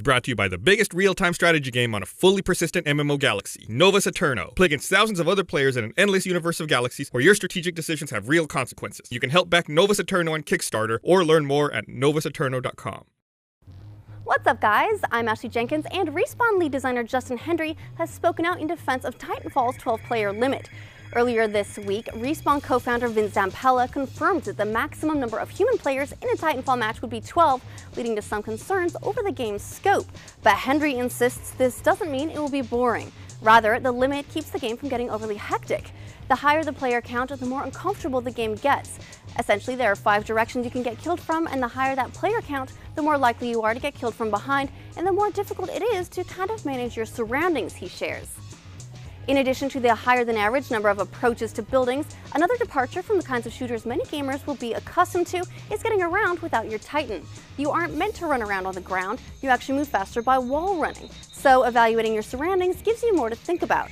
Brought to you by the biggest real-time strategy game on a fully persistent MMO galaxy, Nova Saturno. Play against thousands of other players in an endless universe of galaxies where your strategic decisions have real consequences. You can help back Nova Saturno on Kickstarter or learn more at novasaturno.com. What's up, guys? I'm Ashley Jenkins, and Respawn lead designer Justin Hendry has spoken out in defense of Titanfall's 12-player limit. Earlier this week, Respawn co-founder Vince Zampella confirmed that the maximum number of human players in a Titanfall match would be 12, leading to some concerns over the game's scope. But Hendry insists this doesn't mean it will be boring. Rather, the limit keeps the game from getting overly hectic. The higher the player count, the more uncomfortable the game gets. Essentially, there are 5 directions you can get killed from, and the higher that player count, the more likely you are to get killed from behind, and the more difficult it is to kind of manage your surroundings, he shares. In addition to the higher than average number of approaches to buildings, another departure from the kinds of shooters many gamers will be accustomed to is getting around without your Titan. You aren't meant to run around on the ground, you actually move faster by wall running. So evaluating your surroundings gives you more to think about.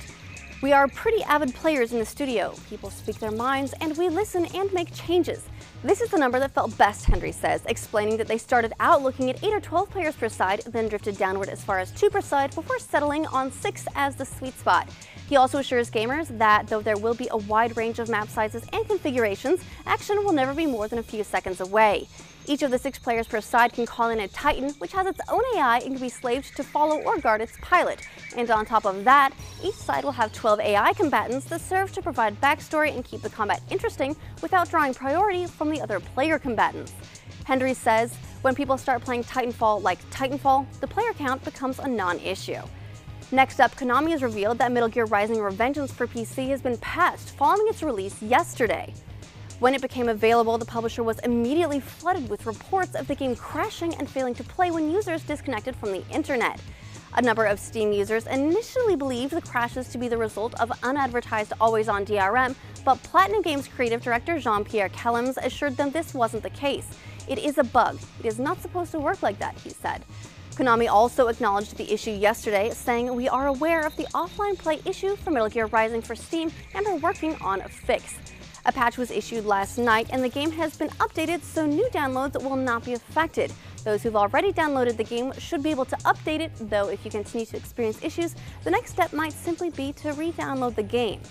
We are pretty avid players in the studio. People speak their minds, and we listen and make changes. This is the number that felt best, Hendry says, explaining that they started out looking at 8 or 12 players per side, then drifted downward as far as 2 per side before settling on 6 as the sweet spot. He also assures gamers that though there will be a wide range of map sizes and configurations, action will never be more than a few seconds away. Each of the 6 players per side can call in a Titan, which has its own AI and can be slaved to follow or guard its pilot. And on top of that, each side will have 12 AI combatants that serve to provide backstory and keep the combat interesting without drawing priority from the other player combatants. Hendry says, when people start playing Titanfall like Titanfall, the player count becomes a non-issue. Next up, Konami has revealed that Metal Gear Rising Revengeance for PC has been patched following its release yesterday. When it became available, the publisher was immediately flooded with reports of the game crashing and failing to play when users disconnected from the internet. A number of Steam users initially believed the crashes to be the result of unadvertised always-on DRM, but Platinum Games creative director Jean-Pierre Kellems assured them this wasn't the case. It is a bug. It is not supposed to work like that, he said. Konami also acknowledged the issue yesterday, saying, "We are aware of the offline play issue for Metal Gear Rising for Steam and are working on a fix." A patch was issued last night, and the game has been updated so new downloads will not be affected. Those who've already downloaded the game should be able to update it, though if you continue to experience issues, the next step might simply be to re-download the game.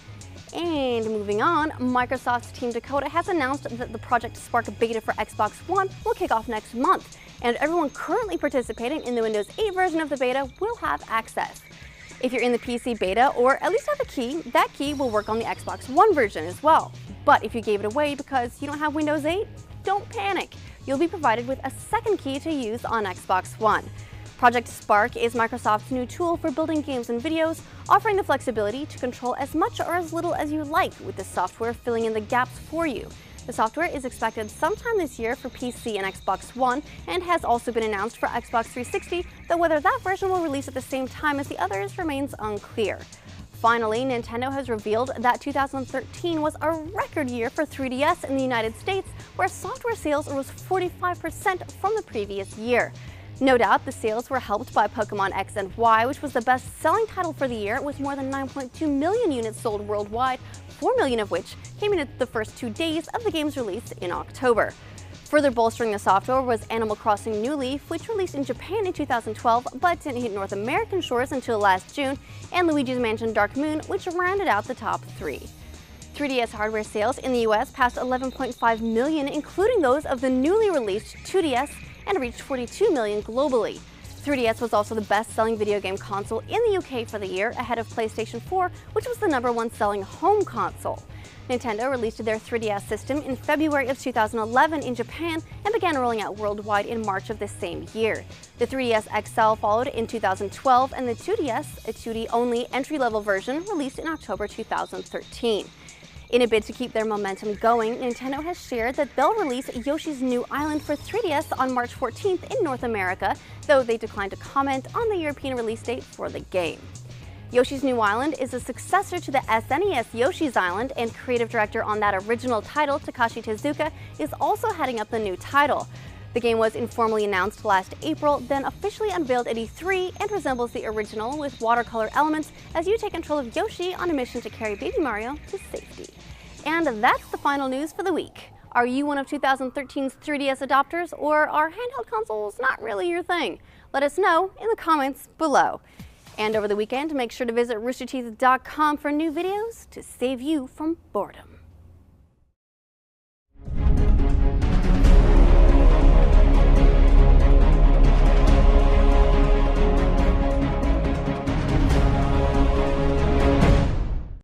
And moving on, Microsoft's Team Dakota has announced that the Project Spark beta for Xbox One will kick off next month, and everyone currently participating in the Windows 8 version of the beta will have access. If you're in the PC beta, or at least have a key, that key will work on the Xbox One version as well. But if you gave it away because you don't have Windows 8, don't panic. You'll be provided with a second key to use on Xbox One. Project Spark is Microsoft's new tool for building games and videos, offering the flexibility to control as much or as little as you like, with the software filling in the gaps for you. The software is expected sometime this year for PC and Xbox One, and has also been announced for Xbox 360, though whether that version will release at the same time as the others remains unclear. Finally, Nintendo has revealed that 2013 was a record year for 3DS in the United States, where software sales rose 45% from the previous year. No doubt, the sales were helped by Pokémon X and Y, which was the best-selling title for the year, with more than 9.2 million units sold worldwide, 4 million of which came in the first 2 days of the game's release in October. Further bolstering the software was Animal Crossing New Leaf, which released in Japan in 2012 but didn't hit North American shores until last June, and Luigi's Mansion Dark Moon, which rounded out the top 3. 3DS hardware sales in the US passed 11.5 million, including those of the newly released 2DS, and reached 42 million globally. 3DS was also the best-selling video game console in the UK for the year, ahead of PlayStation 4, which was the #1 selling home console. Nintendo released their 3DS system in February of 2011 in Japan and began rolling out worldwide in March of the same year. The 3DS XL followed in 2012, and the 2DS, a 2D-only entry-level version, released in October 2013. In a bid to keep their momentum going, Nintendo has shared that they'll release Yoshi's New Island for 3DS on March 14th in North America, though they declined to comment on the European release date for the game. Yoshi's New Island is a successor to the SNES Yoshi's Island, and creative director on that original title, Takashi Tezuka, is also heading up the new title. The game was informally announced last April, then officially unveiled at E3, and resembles the original with watercolor elements as you take control of Yoshi on a mission to carry Baby Mario to safety. And that's the final news for the week. Are you one of 2013's 3DS adopters, or are handheld consoles not really your thing? Let us know in the comments below. And over the weekend, make sure to visit roosterteeth.com for new videos to save you from boredom.